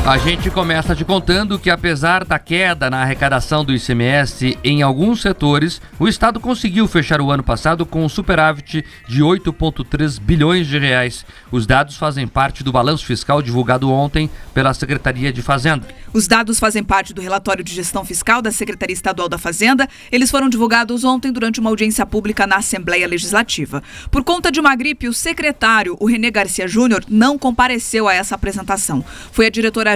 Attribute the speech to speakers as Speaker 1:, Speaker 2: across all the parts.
Speaker 1: A gente começa te contando que, apesar da queda na arrecadação do ICMS em alguns setores, o Estado conseguiu fechar o ano passado com um superávit de 8,3 bilhões de reais. Os dados fazem parte do balanço fiscal divulgado ontem pela Secretaria de Fazenda.
Speaker 2: Os dados fazem parte do relatório de gestão fiscal da Secretaria Estadual da Fazenda. Eles foram divulgados ontem durante uma audiência pública na Assembleia Legislativa. Por conta de uma gripe, o secretário, o René Garcia Júnior, não compareceu a essa apresentação. Foi a diretora-geral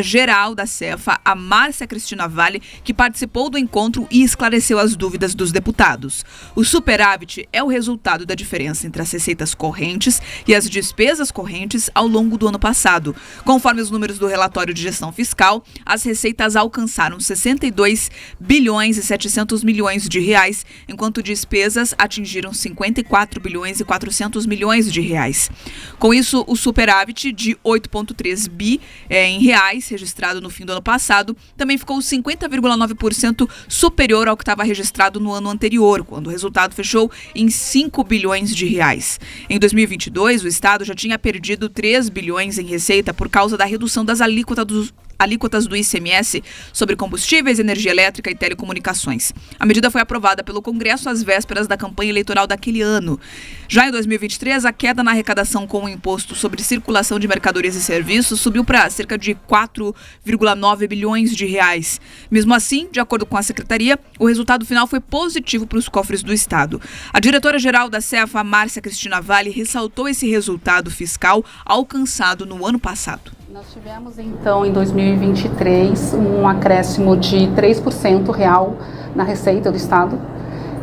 Speaker 2: da Cefa, a Márcia Cristina Vale, que participou do encontro e esclareceu as dúvidas dos deputados. O superávit é o resultado da diferença entre as receitas correntes e as despesas correntes ao longo do ano passado. Conforme os números do relatório de gestão fiscal, as receitas alcançaram 62 bilhões e 700 milhões de reais, enquanto despesas atingiram 54 bilhões e 400 milhões de reais. Com isso, o superávit de 8,3 bi em reais, registrado no fim do ano passado, também ficou 50,9% superior ao que estava registrado no ano anterior, quando o resultado fechou em 5 bilhões de reais. Em 2022, o Estado já tinha perdido 3 bilhões em receita por causa da redução das alíquotas do ICMS sobre combustíveis, energia elétrica e telecomunicações. A medida foi aprovada pelo Congresso às vésperas da campanha eleitoral daquele ano. Já em 2023, a queda na arrecadação com o imposto sobre circulação de mercadorias e serviços subiu para cerca de 4,9 bilhões de reais. Mesmo assim, de acordo com a Secretaria, o resultado final foi positivo para os cofres do Estado. A diretora-geral da Cefa, Márcia Cristina Vale, ressaltou esse resultado fiscal alcançado no ano passado.
Speaker 3: Nós tivemos, então, em 2023, um acréscimo de 3% real na receita do Estado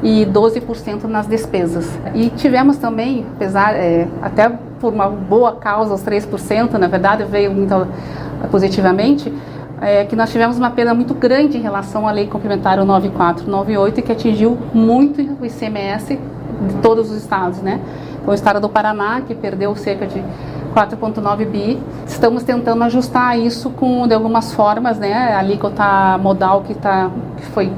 Speaker 3: e 12% nas despesas. E tivemos também, apesar, até por uma boa causa, os 3%, na verdade, veio muito positivamente, que nós tivemos uma perda muito grande em relação à Lei Complementar 9498, que atingiu muito o ICMS de todos os estados, né? Então, o estado do Paraná, que perdeu cerca de 4,9 bi. Estamos tentando ajustar isso de algumas formas, né? A alíquota modal que foi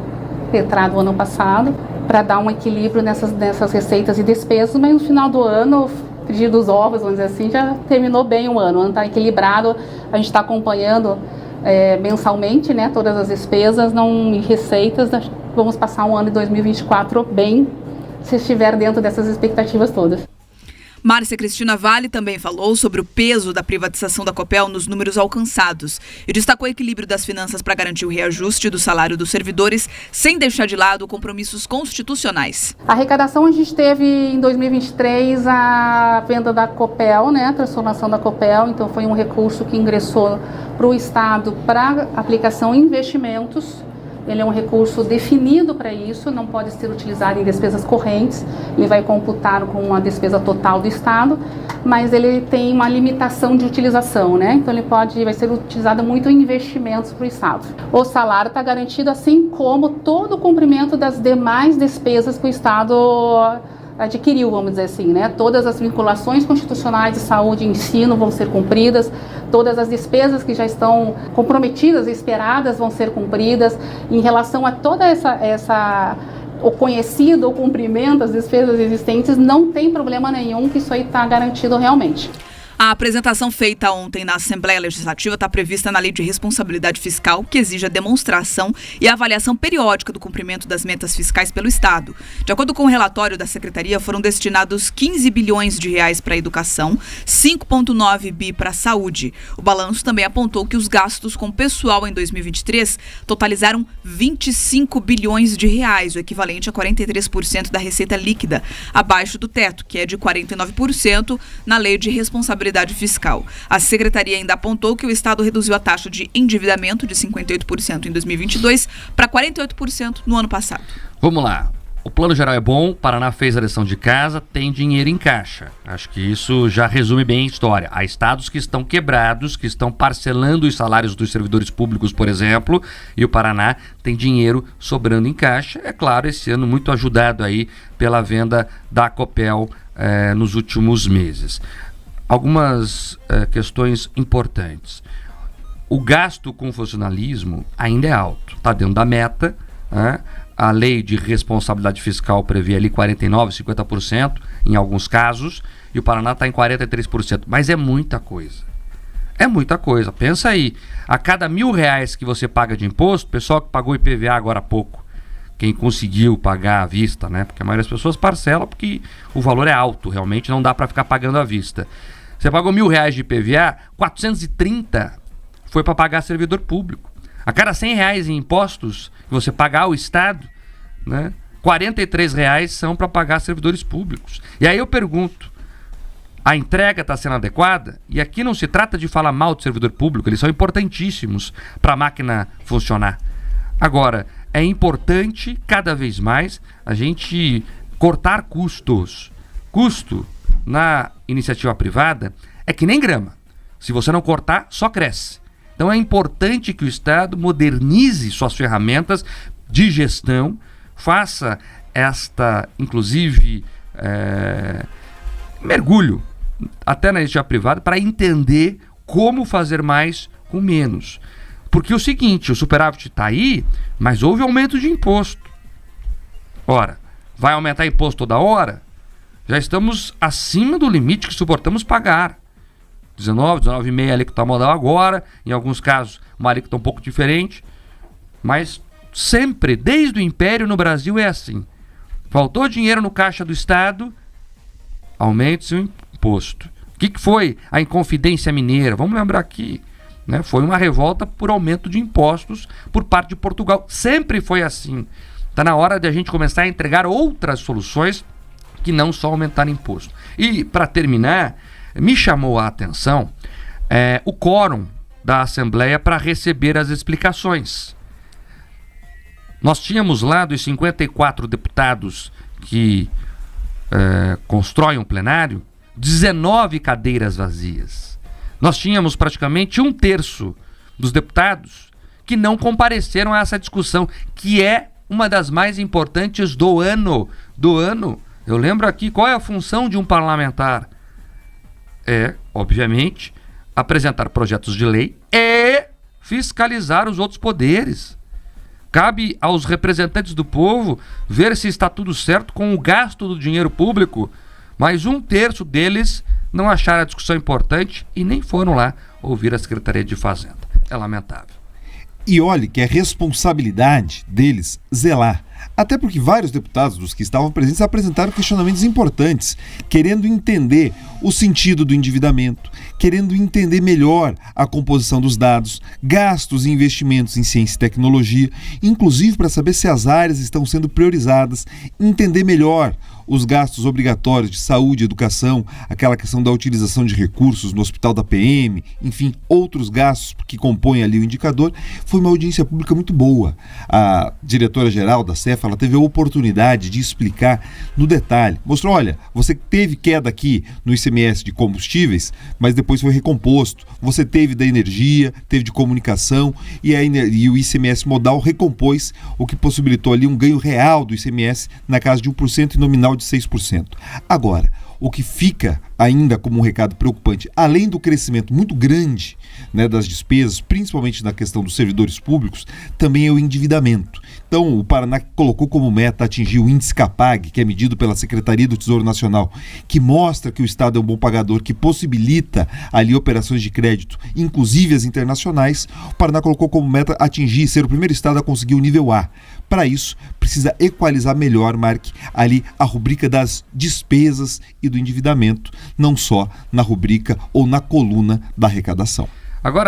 Speaker 3: petrado no ano passado, para dar um equilíbrio nessas receitas e despesas, mas no final do ano, frigir dos ovos, vamos dizer assim, já terminou bem o ano. O ano está equilibrado, a gente está acompanhando mensalmente, né? Todas as despesas e receitas. Vamos passar um ano de 2024 bem, se estiver dentro dessas expectativas todas.
Speaker 2: Márcia Cristina Vale também falou sobre o peso da privatização da Copel nos números alcançados e destacou o equilíbrio das finanças para garantir o reajuste do salário dos servidores, sem deixar de lado compromissos constitucionais.
Speaker 3: A arrecadação, a gente teve em 2023 a venda da Copel, né, a transformação da Copel, então foi um recurso que ingressou para o Estado para aplicação em investimentos. Ele é um recurso definido para isso, não pode ser utilizado em despesas correntes, ele vai computar com a despesa total do Estado, mas ele tem uma limitação de utilização, né? Então ele vai ser utilizado muito em investimentos para o Estado. O salário está garantido, assim como todo o cumprimento das demais despesas que o Estado adquiriu, vamos dizer assim, né? Todas as vinculações constitucionais de saúde e ensino vão ser cumpridas, todas as despesas que já estão comprometidas e esperadas vão ser cumpridas. Em relação a toda o conhecido, o cumprimento das despesas existentes, não tem problema nenhum, que isso aí está garantido realmente.
Speaker 2: A apresentação feita ontem na Assembleia Legislativa está prevista na Lei de Responsabilidade Fiscal, que exige a demonstração e a avaliação periódica do cumprimento das metas fiscais pelo Estado. De acordo com o relatório da Secretaria, foram destinados 15 bilhões de reais para a educação, 5,9 bi para a saúde. O balanço também apontou que os gastos com pessoal em 2023 totalizaram 25 bilhões de reais, o equivalente a 43% da receita líquida, abaixo do teto, que é de 49% na Lei de Responsabilidade Fiscal. A Secretaria ainda apontou que o Estado reduziu a taxa de endividamento de 58% em 2022 para 48% no ano passado.
Speaker 1: Vamos lá. O plano geral é bom, Paraná fez a lição de casa, tem dinheiro em caixa. Acho que isso já resume bem a história. Há estados que estão quebrados, que estão parcelando os salários dos servidores públicos, por exemplo, e o Paraná tem dinheiro sobrando em caixa. É claro, esse ano muito ajudado aí pela venda da Copel nos últimos meses. Algumas questões importantes. O gasto com funcionalismo ainda é alto, está dentro da meta, né? A lei de responsabilidade fiscal prevê ali 49%, 50% em alguns casos, e o Paraná está em 43%, mas é muita coisa. É muita coisa. Pensa aí, a cada R$1.000 que você paga de imposto, o pessoal que pagou IPVA agora há pouco, quem conseguiu pagar à vista, né? Porque a maioria das pessoas parcela porque o valor é alto, realmente não dá para ficar pagando à vista. Você pagou R$1.000 de IPVA, 430 foi para pagar servidor público. A cada R$100 em impostos que você pagar ao Estado, né? R$43 são para pagar servidores públicos. E aí eu pergunto, a entrega está sendo adequada? E aqui não se trata de falar mal do servidor público, eles são importantíssimos para a máquina funcionar. Agora, é importante cada vez mais a gente cortar custos. Custo na iniciativa privada é que nem grama. Se você não cortar, só cresce. Então é importante que o Estado modernize suas ferramentas de gestão, faça esta, inclusive, mergulho até na iniciativa privada para entender como fazer mais com menos. Porque é o seguinte, o superávit está aí, mas houve aumento de imposto. Ora, vai aumentar imposto toda hora? Já estamos acima do limite que suportamos pagar. 19,5 alíquota modal agora, em alguns casos uma alíquota um pouco diferente, mas sempre, desde o Império no Brasil é assim. Faltou dinheiro no caixa do Estado, aumenta-se o imposto. O que foi a Inconfidência Mineira? Vamos lembrar aqui, né? Foi uma revolta por aumento de impostos por parte de Portugal. Sempre foi assim. Está na hora de a gente começar a entregar outras soluções que não só aumentar imposto. E, para terminar, me chamou a atenção o quórum da Assembleia para receber as explicações. Nós tínhamos lá dos 54 deputados que constroem um plenário, 19 cadeiras vazias. Nós tínhamos praticamente 1/3 dos deputados que não compareceram a essa discussão, que é uma das mais importantes do ano. Eu lembro aqui qual é a função de um parlamentar. É, obviamente, apresentar projetos de lei e fiscalizar os outros poderes. Cabe aos representantes do povo ver se está tudo certo com o gasto do dinheiro público, mas 1/3 deles não acharam a discussão importante e nem foram lá ouvir a Secretaria de Fazenda. É lamentável.
Speaker 4: E olhe que é responsabilidade deles zelar. Até porque vários deputados dos que estavam presentes apresentaram questionamentos importantes, querendo entender o sentido do endividamento, querendo entender melhor a composição dos dados, gastos e investimentos em ciência e tecnologia, inclusive para saber se as áreas estão sendo priorizadas, entender melhor os gastos obrigatórios de saúde e educação, aquela questão da utilização de recursos no hospital da PM, enfim, outros gastos que compõem ali o indicador. Foi uma audiência pública muito boa. A diretora-geral da Cefa, ela teve a oportunidade de explicar no detalhe. Mostrou, olha, você teve queda aqui no ICMS de combustíveis, mas depois foi recomposto. Você teve da energia, teve de comunicação e o ICMS modal recompôs, o que possibilitou ali um ganho real do ICMS na casa de 1% e nominal de 6%. Agora, o que fica ainda como um recado preocupante, além do crescimento muito grande, né, das despesas, principalmente na questão dos servidores públicos, também é o endividamento. Então, o Paraná colocou como meta atingir o índice Capag, que é medido pela Secretaria do Tesouro Nacional, que mostra que o Estado é um bom pagador, que possibilita ali operações de crédito, inclusive as internacionais. O Paraná colocou como meta atingir, ser o primeiro Estado a conseguir o nível A. Para isso, precisa equalizar melhor, Mark, ali a rubrica das despesas e do endividamento, não só na rubrica ou na coluna da arrecadação.
Speaker 1: Agora,